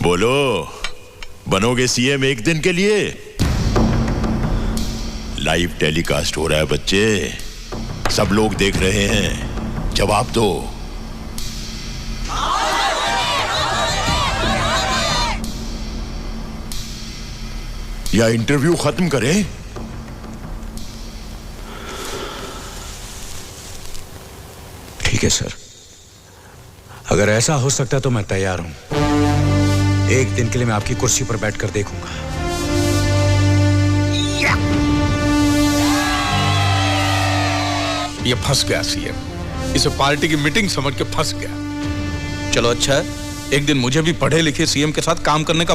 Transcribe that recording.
बोलो, बनोगे सीएम एक दिन के लिए? लाइव टेलीकास्ट हो रहा है बच्चे, सब लोग देख रहे हैं, जवाब दो। या इंटरव्यू खत्म करें? ठीक है सर, अगर ऐसा हो सकता तो मैं तैयार हूं। एक दिन के लिए मैं आपकी कुर्सी पर बैठकर देखूंगा। ये फंस गया सीएम, इसे पार्टी की मीटिंग समझ के फंस गया। चलो अच्छा है, एक दिन मुझे भी पढ़े लिखे सीएम के साथ काम करने का